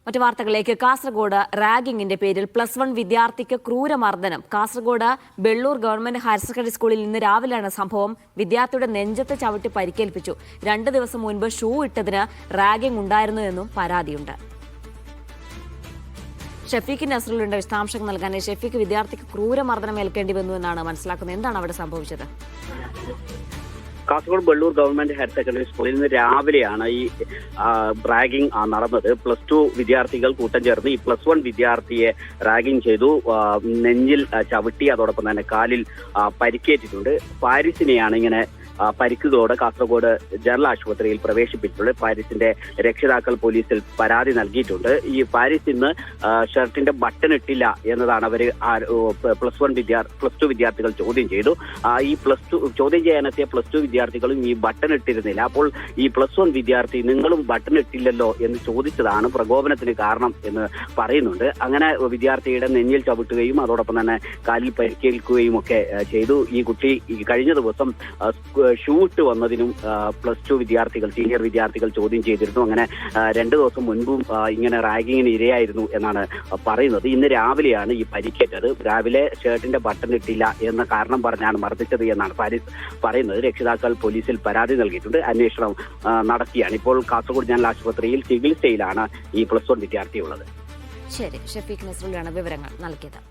മറ്റു വാർത്തകളിലേക്ക്. കാസർഗോഡ് റാഗിങ്ങിന്റെ പേരിൽ +1 വിദ്യാർത്ഥിക്ക് ക്രൂരമർദ്ദനം. Kasaragod Bellur government higher secondary സ്കൂളിൽ ഇന്ന് രാവിലെയാണ് സംഭവം. വിദ്യാർത്ഥിയുടെ നെഞ്ചത്ത് ചവിട്ടി പരിക്കേൽപ്പിച്ചു. 2 ദിവസം മുൻപ് ഷൂ ഇട്ടതിന് റാഗിംഗ് ഉണ്ടായിരുന്നു എന്നും പരാതിയുണ്ട്. ഷഫീഖ് നസ്രുലുണ്ട് വിശദാംശങ്ങൾ നൽകാൻ. ഷഫീഖ്, വിദ്യാർത്ഥിക്ക് ക്രൂരമർദ്ദനം ഏൽക്കേണ്ടി വന്നു എന്നാണ് മനസ്സിലാക്കുന്നത്. എന്താണ് അവിടെ സംഭവിച്ചത്? Kasaragod Bellur government higher secondary സ്കൂളിൽ നിന്ന് രാവിലെയാണ് ഈ റാഗിംഗ് നടന്നത്. +2 വിദ്യാർത്ഥികൾ കൂട്ടം ചേർന്ന് ഈ +1 വിദ്യാർത്ഥിയെ റാഗിംഗ് ചെയ്തു. നെഞ്ചിൽ ചവിട്ടി, അതോടൊപ്പം തന്നെ കാലിൽ പരിക്കേറ്റിട്ടുണ്ട്. പാരിസിനെയാണ് ഇങ്ങനെ പരിക്കുകളോടെ കാസർഗോഡ് ജനറൽ ആശുപത്രിയിൽ പ്രവേശിപ്പിച്ചിട്ടുള്ളത്. പാരിസിന്റെ രക്ഷിതാക്കൾ പോലീസിൽ പരാതി നൽകിയിട്ടുണ്ട്. ഈ പാരിസ് ഇന്ന് ഷർട്ടിന്റെ ബട്ടൺ ഇട്ടില്ല എന്നതാണ് അവർ +2 വിദ്യാർത്ഥികൾ ചോദ്യം ചെയ്തു. ഈ ചോദ്യം ചെയ്യാനെത്തിയ +2 വിദ്യാർത്ഥികളും ഈ ബട്ടൺ ഇട്ടിരുന്നില്ല. അപ്പോൾ ഈ +1 വിദ്യാർത്ഥി നിങ്ങളും ബട്ടൺ ഇട്ടില്ലല്ലോ എന്ന് ചോദിച്ചതാണ് പ്രകോപനത്തിന് കാരണം എന്ന് പറയുന്നുണ്ട്. അങ്ങനെ വിദ്യാർത്ഥിയുടെ നെഞ്ഞിൽ ചവിട്ടുകയും അതോടൊപ്പം തന്നെ കാലിൽ പരിക്കേൽക്കുകയും ഒക്കെ ചെയ്തു. ഈ കുട്ടി കഴിഞ്ഞ ദിവസം ഷൂ ഇട്ട് വന്നതിനും +2 വിദ്യാർത്ഥികൾ, സീനിയർ വിദ്യാർത്ഥികൾ ചോദ്യം ചെയ്തിരുന്നു. അങ്ങനെ 2 ദിവസം മുൻപും ഇങ്ങനെ റാഗിങ്ങിന് ഇരയായിരുന്നു എന്നാണ് പറയുന്നത്. ഇന്ന് രാവിലെയാണ് ഈ പരിക്കേറ്റത്. രാവിലെ ഷർട്ടിന്റെ ബട്ടൺ ഇട്ടില്ല എന്ന കാരണം പറഞ്ഞാണ് മർദ്ദിച്ചത് എന്നാണ് പാരിസ് പറയുന്നത്. രക്ഷിതാക്കൾ പോലീസിൽ പരാതി നൽകിയിട്ടുണ്ട്. അന്വേഷണം നടത്തിയാണ്. ഇപ്പോൾ കാസർഗോഡ് ജനറൽ ആശുപത്രിയിൽ ചികിത്സയിലാണ് ഈ +1 വിദ്യാർത്ഥിയുള്ളത്. ശരി, ഷഫീഖ് നസ്രുലാണ് വിവരങ്ങൾ നൽകിയത്.